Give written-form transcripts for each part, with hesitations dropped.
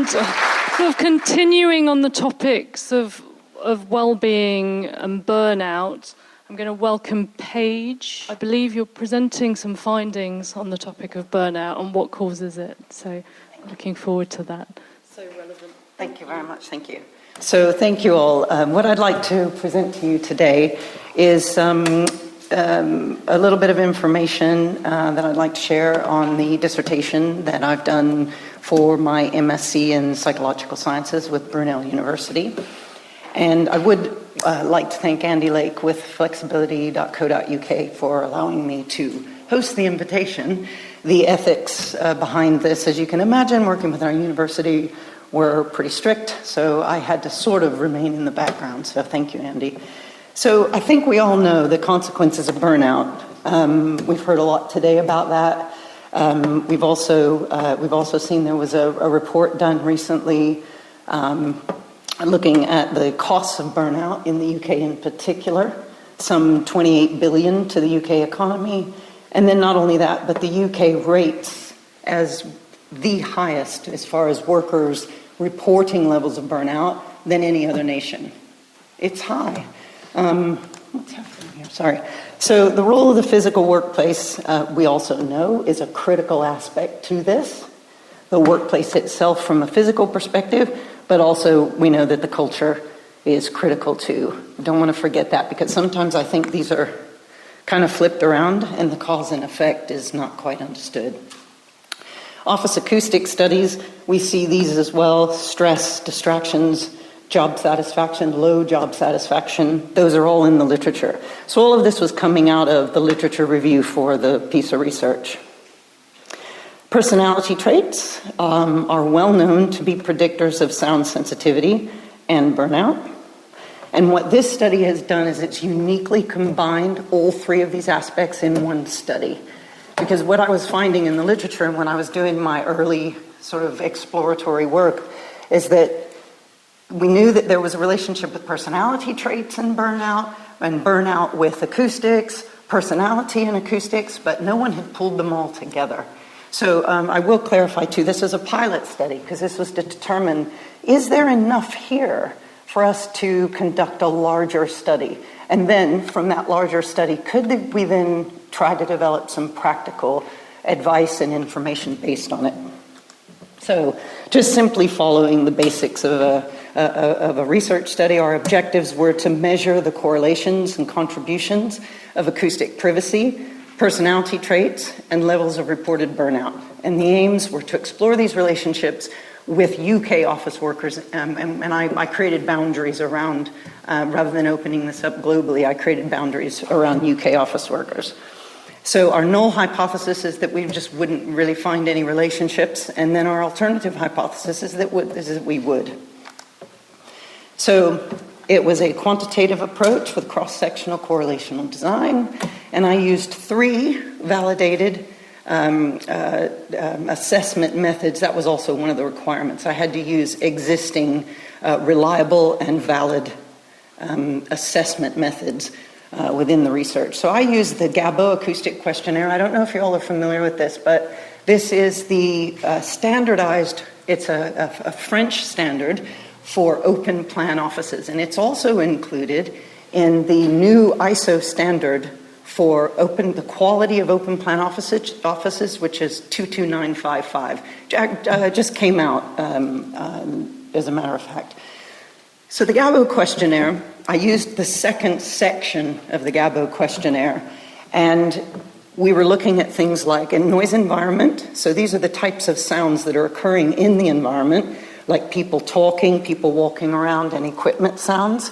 And sort of continuing on the topics of well-being and burnout, I'm going to welcome Paige. I believe you're presenting some findings on the topic of burnout and what causes it. So looking forward to that. So relevant. Thank you very much. Thank you. So thank you all. What I'd like to present to you today is a little bit of information that I'd like to share on the dissertation that I've done for my MSc in Psychological Sciences with Brunel University. And I would like to thank Andy Lake with flexibility.co.uk for allowing me to host the invitation. The ethics behind this, as you can imagine, working with our university, were pretty strict, so I had to sort of remain in the background. So thank you, Andy. So I think we all know the consequences of burnout. We've heard a lot today about that. We've also seen there was a report done recently looking at the costs of burnout in the UK in particular, some 28 billion to the UK economy. And then not only that, but the UK rates as the highest as far as workers reporting levels of burnout than any other nation. It's high. What's happening here? Sorry. So the role of the physical workplace, we also know, is a critical aspect to this. The workplace itself from a physical perspective, but also we know that the culture is critical too. Don't want to forget that, because sometimes I think these are kind of flipped around and the cause and effect is not quite understood. Office acoustic studies, we see these as well: stress, distractions, job satisfaction, low job satisfaction. Those are all in the literature. So all of this was coming out of the literature review for the piece of research. Personality traits are well known to be predictors of sound sensitivity and burnout. And what this study has done is it's uniquely combined all three of these aspects in one study. Because what I was finding in the literature and when I was doing my early sort of exploratory work is that we knew that there was a relationship with personality traits and burnout with acoustics, personality and acoustics, but no one had pulled them all together. So I will clarify too, this is a pilot study because this was to determine, is there enough here for us to conduct a larger study? And then from that larger study, could we then try to develop some practical advice and information based on it? So just simply following the basics of a research study, our objectives were to measure the correlations and contributions of acoustic privacy, personality traits, and levels of reported burnout. And the aims were to explore these relationships with UK office workers, and I created boundaries around, rather than opening this up globally, I created boundaries around UK office workers. So our null hypothesis is that we just wouldn't really find any relationships, and then our alternative hypothesis is that we would. So it was a quantitative approach with cross-sectional correlational design, and I used 3 validated assessment methods. That was also one of the requirements. I had to use existing reliable and valid assessment methods within the research. So I used the Gabo Acoustic Questionnaire. I don't know if you all are familiar with this, but this is the standardized, it's a French standard for open plan offices, and it's also included in the new ISO standard for the quality of open plan offices, which is 22955. Just came out, as a matter of fact. So the Gabo questionnaire, I used the second section of the Gabo questionnaire, and we were looking at things like a noise environment. So these are the types of sounds that are occurring in the environment, like people talking, people walking around, and equipment sounds.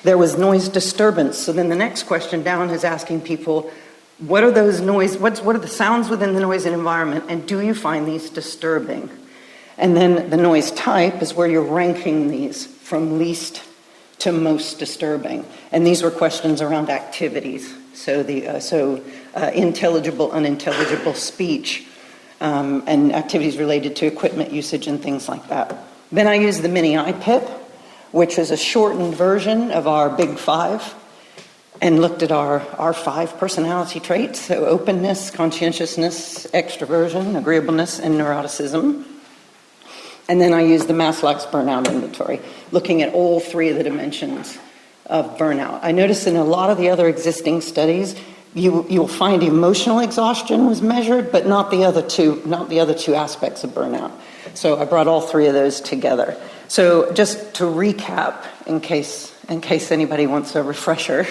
There was noise disturbance. So then the next question down is asking people, what are those what are the sounds within the noise environment, and do you find these disturbing? And then the noise type is where you're ranking these from least to most disturbing. And these were questions around activities. So intelligible, unintelligible speech, and activities related to equipment usage and things like that. Then I used the mini IPIP, which is a shortened version of our Big 5, and looked at our 5 personality traits, so openness, conscientiousness, extroversion, agreeableness, and neuroticism. And then I used the Maslach's burnout inventory, looking at all three of the dimensions of burnout. I noticed in a lot of the other existing studies, you'll find emotional exhaustion was measured, but not the other two aspects of burnout. So I brought all three of those together. So just to recap, in case anybody wants a refresher,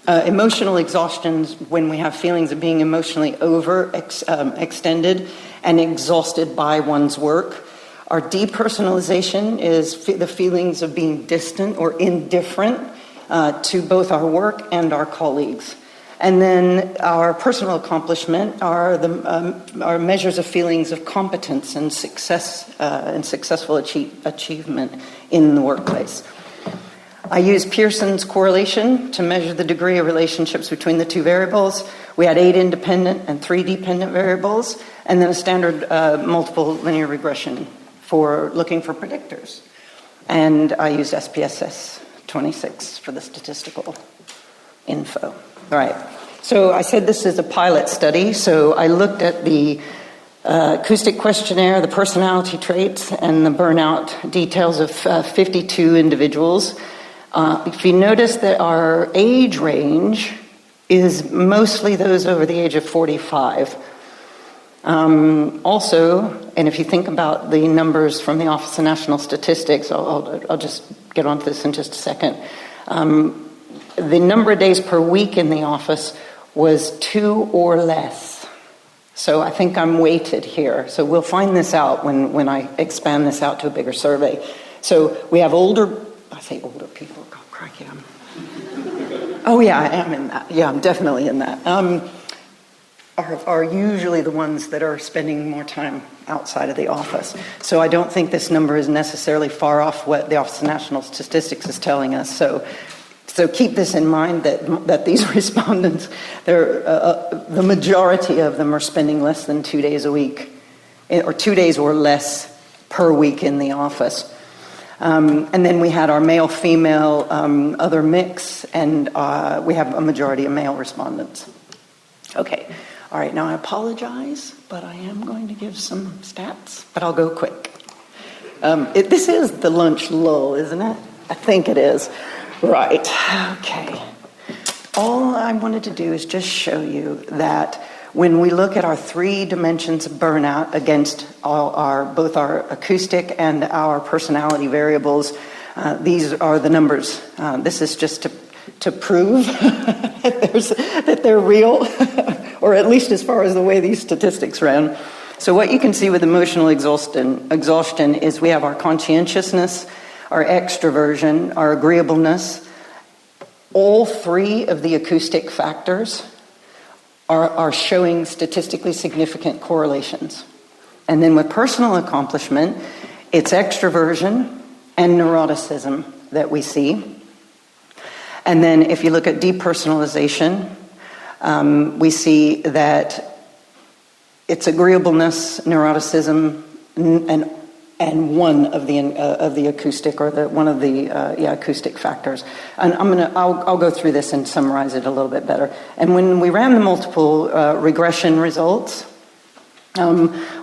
emotional exhaustion is when we have feelings of being emotionally extended and exhausted by one's work. Our depersonalization is the feelings of being distant or indifferent to both our work and our colleagues. And then our personal accomplishment are our measures of feelings of competence and success and successful achievement in the workplace. I used Pearson's correlation to measure the degree of relationships between the two variables. We had 8 independent and 3 dependent variables, and then a standard multiple linear regression for looking for predictors. And I used SPSS 26 for the statistical info. All right. So I said this is a pilot study. So I looked at the acoustic questionnaire, the personality traits, and the burnout details of 52 individuals. If you notice that our age range is mostly those over the age of 45. Also, and if you think about the numbers from the Office of National Statistics, I'll just get onto this in just a second. The number of days per week in the office was 2 or less. So I think I'm weighted here. So we'll find this out when I expand this out to a bigger survey. So we have older people. Oh, crikey, oh yeah, I am in that. Yeah, I'm definitely in that. Are usually the ones that are spending more time outside of the office. So I don't think this number is necessarily far off what the Office of National Statistics is telling us. So keep this in mind that these respondents, the majority of them are spending less than 2 days a week, or 2 days or less per week in the office. And then we had our male-female other mix, and we have a majority of male respondents. Okay. All right, now I apologize, but I am going to give some stats, but I'll go quick. This is the lunch lull, isn't it? I think it is. Right, okay. All I wanted to do is just show you that when we look at our 3 dimensions of burnout against both our acoustic and our personality variables, these are the numbers. This is just to prove that they're real, or at least as far as the way these statistics ran. So what you can see with emotional exhaustion is we have our conscientiousness, our extroversion, our agreeableness. All 3 of the acoustic factors are showing statistically significant correlations. And then with personal accomplishment, it's extroversion and neuroticism that we see. And then if you look at depersonalization, we see that it's agreeableness, neuroticism, and one of the acoustic, or one of the acoustic factors. And I'll go through this and summarize it a little bit better. And when we ran the multiple regression results,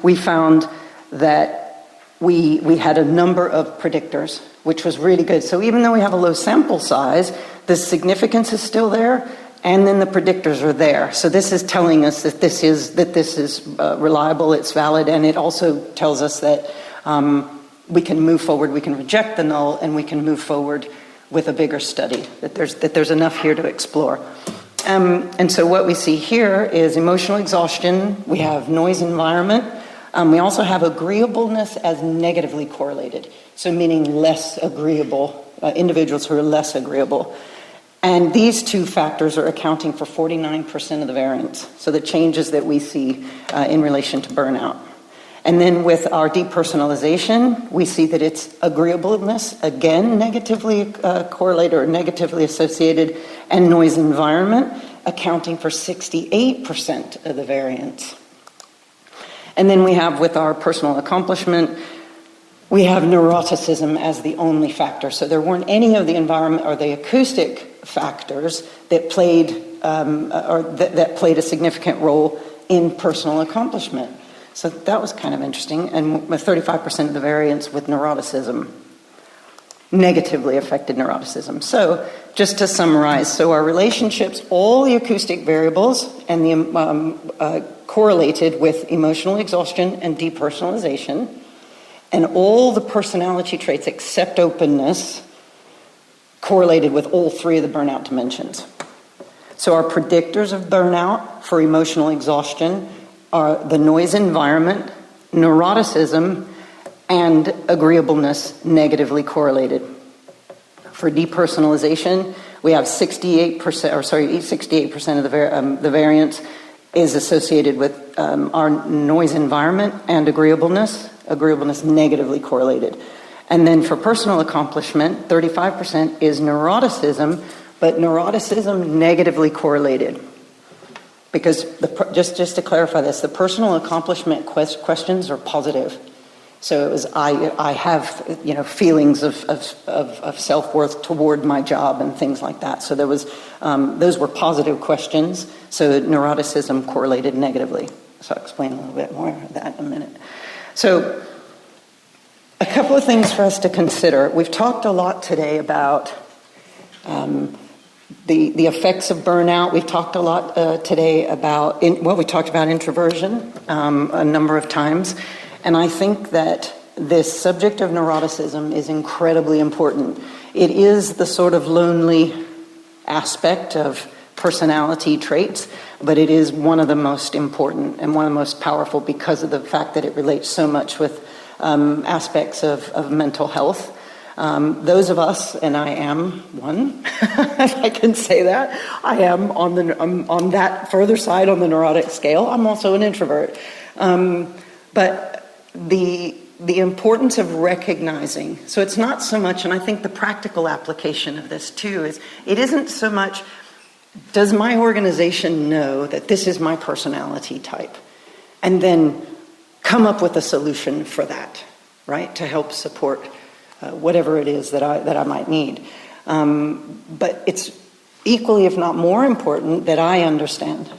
we found that we had a number of predictors, which was really good. So even though we have a low sample size, the significance is still there, and then the predictors are there. So this is telling us that this is reliable, it's valid, and it also tells us that we can move forward, we can reject the null, and we can move forward with a bigger study, that there's enough here to explore. And so what we see here is emotional exhaustion, we have noise environment, we also have agreeableness as negatively correlated, so meaning less agreeable, individuals who are less agreeable. And these 2 factors are accounting for 49% of the variance, so the changes that we see in relation to burnout. And then with our depersonalization, we see that it's agreeableness, again, negatively correlated or negatively associated, and noise environment, accounting for 68% of the variance. And then we have, with our personal accomplishment, we have neuroticism as the only factor. So there weren't any of the environment or the acoustic factors that played that played a significant role in personal accomplishment. So that was kind of interesting. And with 35% of the variance with neuroticism, negatively affected neuroticism. So just to summarize, so our relationships, all the acoustic variables and the correlated with emotional exhaustion and depersonalization, and all the personality traits except openness correlated with all three of the burnout dimensions. So our predictors of burnout for emotional exhaustion are the noise environment, neuroticism, and agreeableness negatively correlated. For depersonalization, we have 68% of the variance is associated with our noise environment and agreeableness negatively correlated. And then for personal accomplishment, 35% is neuroticism, but neuroticism negatively correlated. Because just to clarify this, the personal accomplishment questions are positive. So it was I have feelings of self-worth toward my job and things like that. So there was those were positive questions. So neuroticism correlated negatively. So I'll explain a little bit more of that in a minute. So a couple of things for us to consider. We've talked a lot today about the effects of burnout. We've talked a lot today about we talked about introversion a number of times. And I think that this subject of neuroticism is incredibly important. It is the sort of lonely aspect of personality traits, but it is one of the most important and one of the most powerful because of the fact that it relates so much with aspects of mental health. Those of us, and I am one, if I can say that, I am on that further side on the neurotic scale. I'm also an introvert. But the importance of recognizing, so it's not so much, and I think the practical application of this too is, it isn't so much, does my organization know that this is my personality type? And then come up with a solution for that, right? To help support whatever it is that I might need. But it's equally, if not more important, that I understand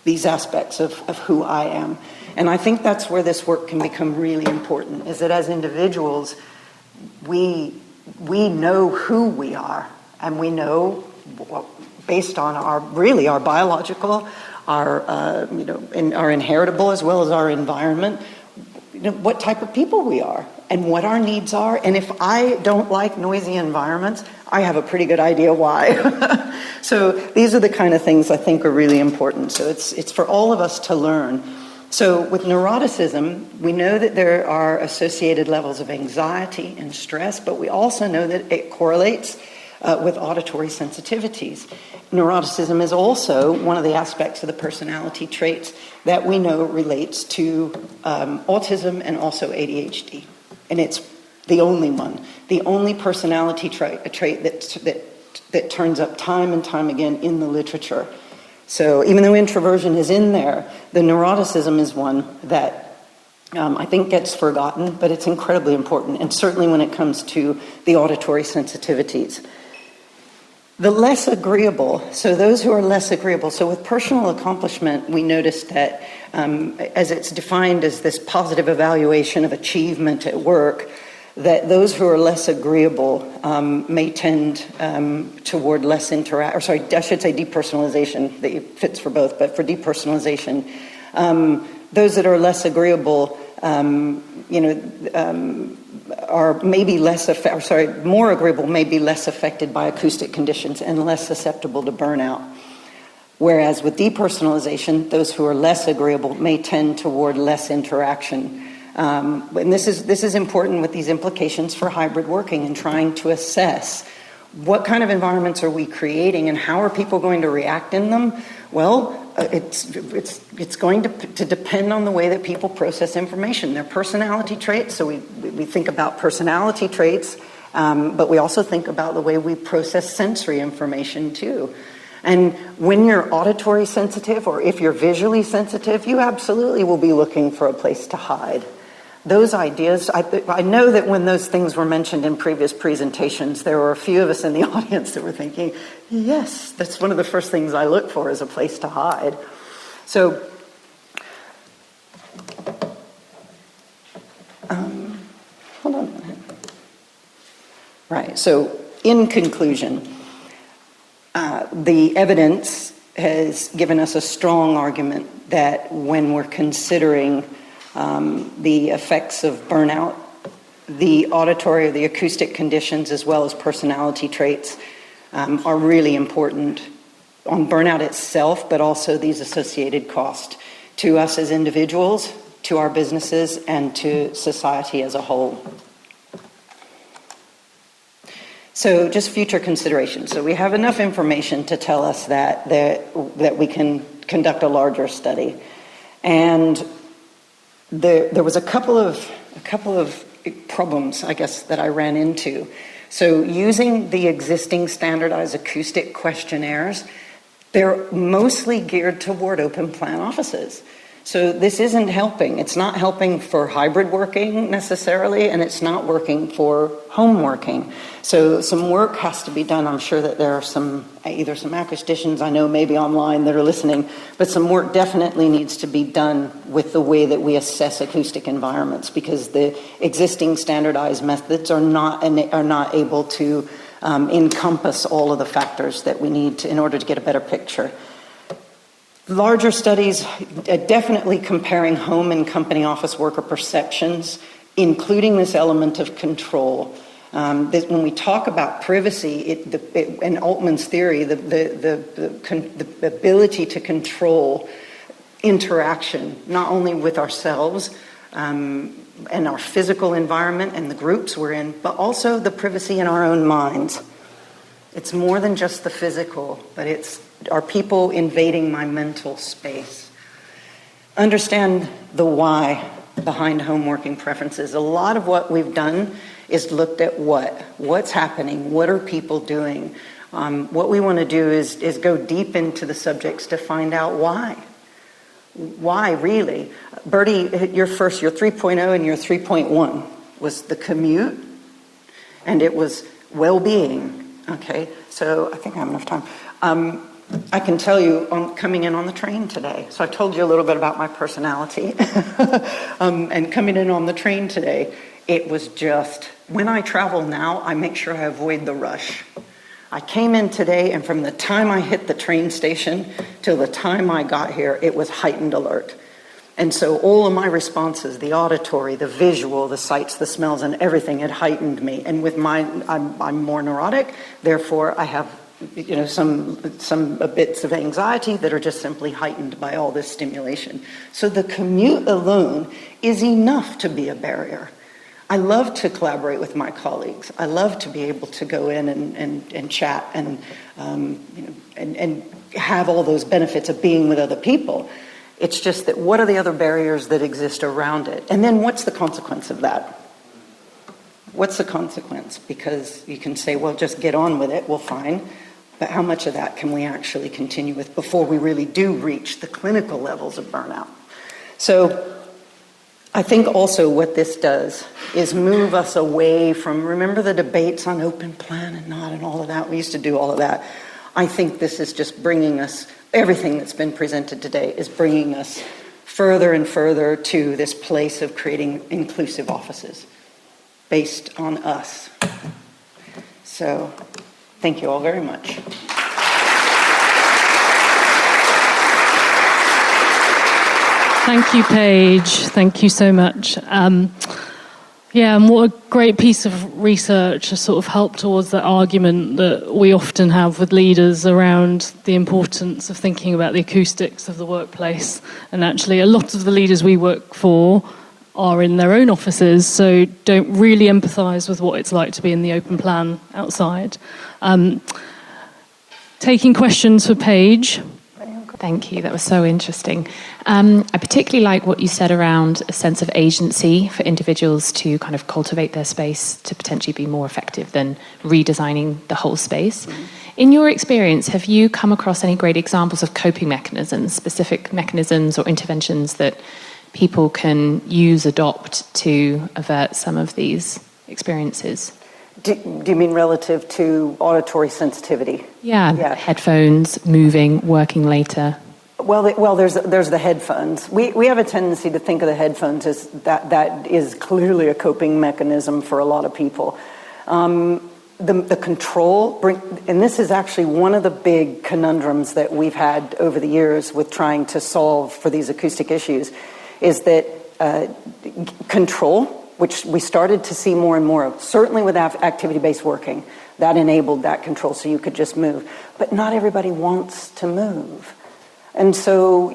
these aspects of who I am. And I think that's where this work can become really important, is that as individuals, we know who we are, and we know, based on our biological, our inheritable as well as our environment, what type of people we are and what our needs are. And if I don't like noisy environments, I have a pretty good idea why. So these are the kind of things I think are really important. So it's for all of us to learn. So with neuroticism, we know that there are associated levels of anxiety and stress, but we also know that it correlates with auditory sensitivities. Neuroticism is also one of the aspects of the personality traits that we know relates to autism and also ADHD. And it's the only one, the only personality trait that turns up time and time again in the literature. So even though introversion is in there, the neuroticism is one that I think gets forgotten, but it's incredibly important, and certainly when it comes to the auditory sensitivities. The less agreeable, so those who are less agreeable, so with personal accomplishment, we noticed that as it's defined as this positive evaluation of achievement at work, that those who are less agreeable may tend toward less depersonalization, that fits for both, but for depersonalization, those that are less agreeable, are maybe more agreeable, may be less affected by acoustic conditions and less susceptible to burnout. Whereas with depersonalization, those who are less agreeable may tend toward less interaction. And this is important with these implications for hybrid working and trying to assess what kind of environments are we creating and how are people going to react in them. Well, it's going to depend on the way that people process information. Their personality traits, so we think about personality traits, but we also think about the way we process sensory information too. And when you're auditory sensitive or if you're visually sensitive, you absolutely will be looking for a place to hide. Those ideas, I know that when those things were mentioned in previous presentations, there were a few of us in the audience that were thinking, yes, that's one of the first things I look for is a place to hide. So Right. So, in conclusion, the evidence has given us a strong argument that when we're considering the effects of burnout, the auditory or the acoustic conditions as well as personality traits are really important on burnout itself, but also these associated costs to us as individuals, to our businesses, and to society as a whole. So just future considerations. So we have enough information to tell us that we can conduct a larger study. And there was a couple of problems, I guess, that I ran into. So using the existing standardized acoustic questionnaires, they're mostly geared toward open plan offices. So this isn't helping. It's not helping for hybrid working necessarily, and it's not working for home working. So some work has to be done. I'm sure that there are either some acousticians I know maybe online that are listening, but some work definitely needs to be done with the way that we assess acoustic environments, because the existing standardized methods are not able to encompass all of the factors that we need in order to get a better picture. Larger studies, definitely comparing home and company office worker perceptions, including this element of control. When we talk about privacy, in Altman's theory, the ability to control interaction, not only with ourselves and our physical environment and the groups we're in, but also the privacy in our own minds. It's more than just the physical, but are people invading my mental space? Understand the why behind home working preferences. A lot of what we've done is looked at what's happening, what are people doing. What we want to do is go deep into the subjects to find out why. Why, really? Bertie, your 3.0 and your 3.1 was the commute, and it was well-being. Okay, so I think I have enough time. I can tell you coming in on the train today. So I told you a little bit about my personality. And coming in on the train today, it was just, when I travel now, I make sure I avoid the rush. I came in today, and from the time I hit the train station till the time I got here, it was heightened alert. And so all of my responses, the auditory, the visual, the sights, the smells, and everything had heightened me. And with I'm more neurotic, therefore I have some bits of anxiety that are just simply heightened by all this stimulation. So the commute alone is enough to be a barrier. I love to collaborate with my colleagues. I love to be able to go in and chat and have all those benefits of being with other people. It's just that what are the other barriers that exist around it? And then what's the consequence of that? What's the consequence? Because you can say, well, just get on with it, well, fine. But how much of that can we actually continue with before we really do reach the clinical levels of burnout? So I think also what this does is move us away from, remember the debates on open plan and not and all of that? We used to do all of that. I think this is just bringing us, everything that's been presented today is bringing us further and further to this place of creating inclusive offices based on us. So thank you all very much. Thank you, Paige. Thank you so much. And what a great piece of research to sort of help towards that argument that we often have with leaders around the importance of thinking about the acoustics of the workplace. And actually, a lot of the leaders we work for are in their own offices, so don't really empathise with what it's like to be in the open plan outside. Taking questions for Paige. Thank you. That was so interesting. I particularly like what you said around a sense of agency for individuals to kind of cultivate their space to potentially be more effective than redesigning the whole space. Mm-hmm. In your experience, have you come across any great examples of coping mechanisms, specific mechanisms or interventions that people can adopt to avert some of these experiences? Do you mean relative to auditory sensitivity? Yeah. Headphones, moving, working later. Well, there's the headphones. We have a tendency to think of the headphones as that is clearly a coping mechanism for a lot of people. the control, and this is actually one of the big conundrums that we've had over the years with trying to solve for these acoustic issues, is that control, which we started to see more and more of, certainly with activity-based working, that enabled that control so you could just move. But not everybody wants to move. And so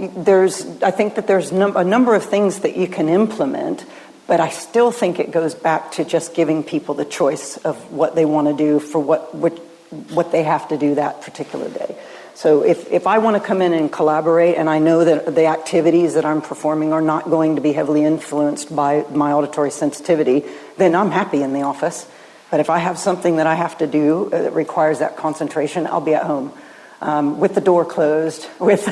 I think that there's a number of things that you can implement, but I still think it goes back to just giving people the choice of what they want to do for what they have to do that particular day. So if I want to come in and collaborate, and I know that the activities that I'm performing are not going to be heavily influenced by my auditory sensitivity, then I'm happy in the office. But if I have something that I have to do that requires that concentration, I'll be at home with the door closed, with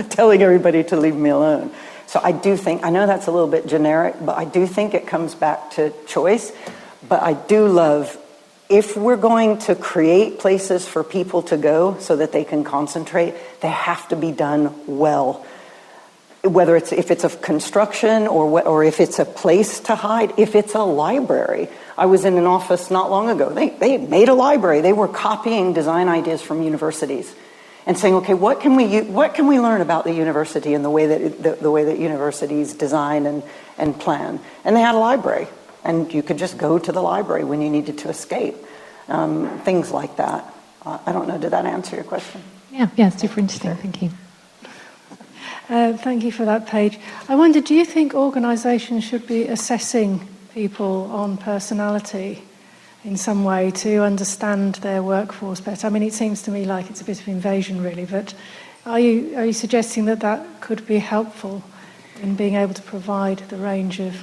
telling everybody to leave me alone. So I do think, I know that's a little bit generic, but I do think it comes back to choice. But I do love, if we're going to create places for people to go so that they can concentrate, they have to be done well. Whether if it's a construction or if it's a place to hide, if it's a library. I was in an office not long ago. They made a library. They were copying design ideas from universities and saying, okay, what can we learn about the university and the way that universities design and plan? And they had a library, and you could just go to the library when you needed to escape. Things like that. I don't know. Did that answer your question? Yeah, super interesting. Thank you. Thank you for that, Paige. I wonder, do you think organisations should be assessing people on personality in some way to understand their workforce better? I mean, it seems to me like it's a bit of invasion, really, but are you suggesting that could be helpful in being able to provide the range of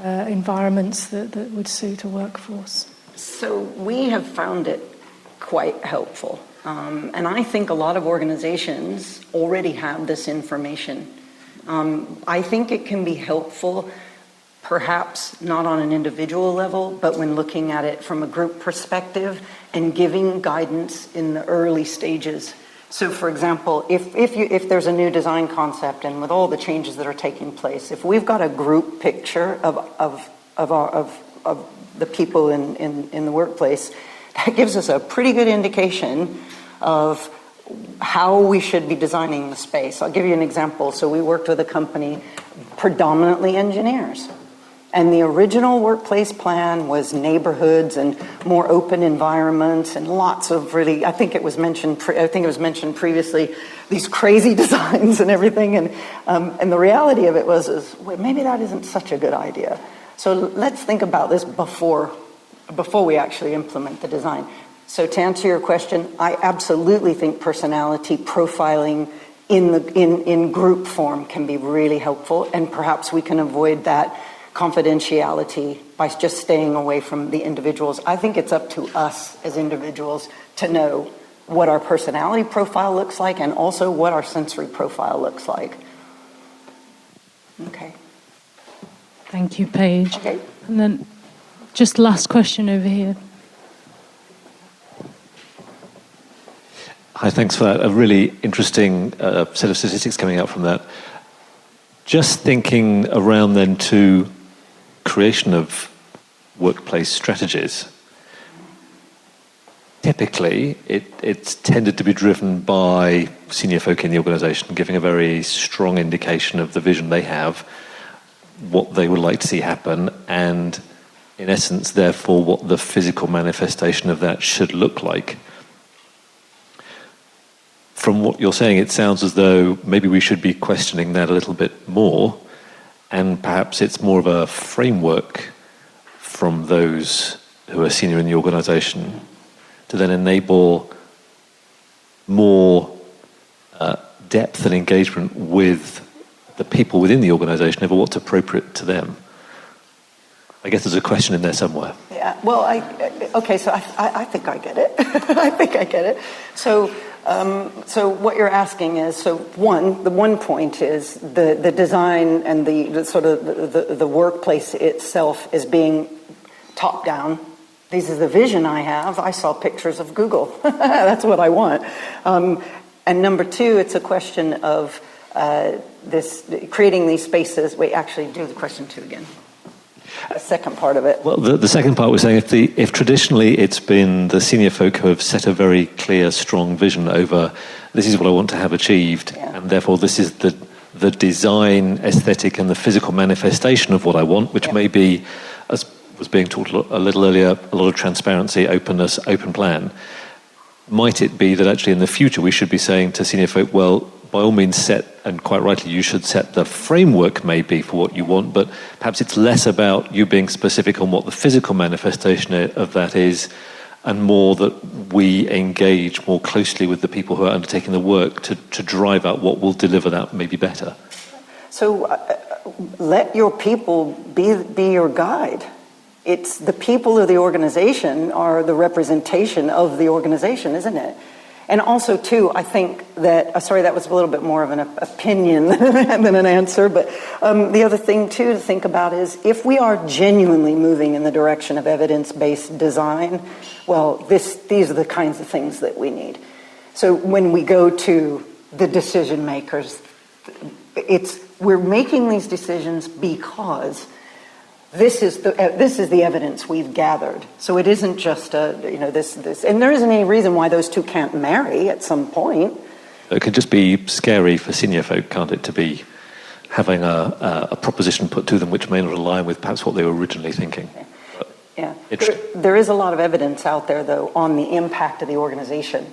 environments that would suit a workforce? So we have found it quite helpful. And I think a lot of organizations already have this information. I think it can be helpful, perhaps not on an individual level, but when looking at it from a group perspective and giving guidance in the early stages. So, for example, if there's a new design concept and with all the changes that are taking place, if we've got a group picture of the people in the workplace, that gives us a pretty good indication of how we should be designing the space. I'll give you an example. So we worked with a company, predominantly engineers. And the original workplace plan was neighborhoods and more open environments and lots of really, I think it was mentioned previously, these crazy designs and everything. And the reality of it was wait, maybe that isn't such a good idea. So let's think about this before we actually implement the design. So to answer your question, I absolutely think personality profiling in group form can be really helpful, and perhaps we can avoid that confidentiality by just staying away from the individuals. I think it's up to us as individuals to know what our personality profile looks like and also what our sensory profile looks like. Okay. Thank you, Paige. Okay. And then just last question over here. Hi, thanks for that. A really interesting set of statistics coming out from that. Just thinking around then to creation of workplace strategies. Typically, it's tended to be driven by senior folk in the organisation, giving a very strong indication of the vision they have, what they would like to see happen, and in essence, therefore, what the physical manifestation of that should look like. From what you're saying, it sounds as though maybe we should be questioning that a little bit more, and perhaps it's more of a framework from those who are senior in the organisation to then enable more depth and engagement with the people within the organisation over what's appropriate to them. I guess there's a question in there somewhere. Yeah, well, okay, so I think I get it. I think I get it. So what you're asking is, the one point is the design and the sort of the workplace itself is being top down. This is the vision I have. I saw pictures of Google. That's what I want. And number two, it's a question of creating these spaces. Wait, actually, do the question two again. the second part of it. Well, the second part was saying if traditionally it's been the senior folk who have set a very clear, strong vision over this is what I want to have achieved, and therefore this is the design, aesthetic, and the physical manifestation of what I want, which may be, as was being talked a little earlier, a lot of transparency, openness, open plan. Might it be that actually in the future we should be saying to senior folk, well, by all means set, and quite rightly you should set the framework maybe for what you want, but perhaps it's less about you being specific on what the physical manifestation of that is, and more that we engage more closely with the people who are undertaking the work to drive out what will deliver that maybe better. So let your people be your guide. It's the people of the organization are the representation of the organization, isn't it? And also, too, I think that, sorry, that was a little bit more of an opinion than an answer, but the other thing, too, to think about is if we are genuinely moving in the direction of evidence-based design, well, these are the kinds of things that we need. So when we go to the decision makers, we're making these decisions because this is the evidence we've gathered. So it isn't just this, and there isn't any reason why those two can't marry at some point. It could just be scary for senior folk, can't it, to be having a proposition put to them which may not align with perhaps what they were originally thinking. Yeah, there is a lot of evidence out there, though, on the impact of the organization.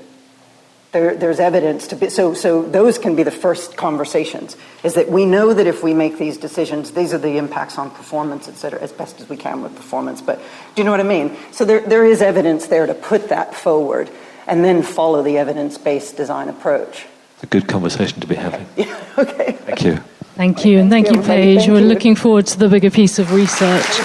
There's evidence to be, so those can be the first conversations, is that we know that if we make these decisions, these are the impacts on performance, et cetera, as best as we can with performance. But do you know what I mean? So there is evidence there to put that forward and then follow the evidence-based design approach. It's a good conversation to be having. Yeah, okay. Thank you. Thank you, and thank you, everybody. Paige. Thank We're you. looking forward to the bigger piece of research.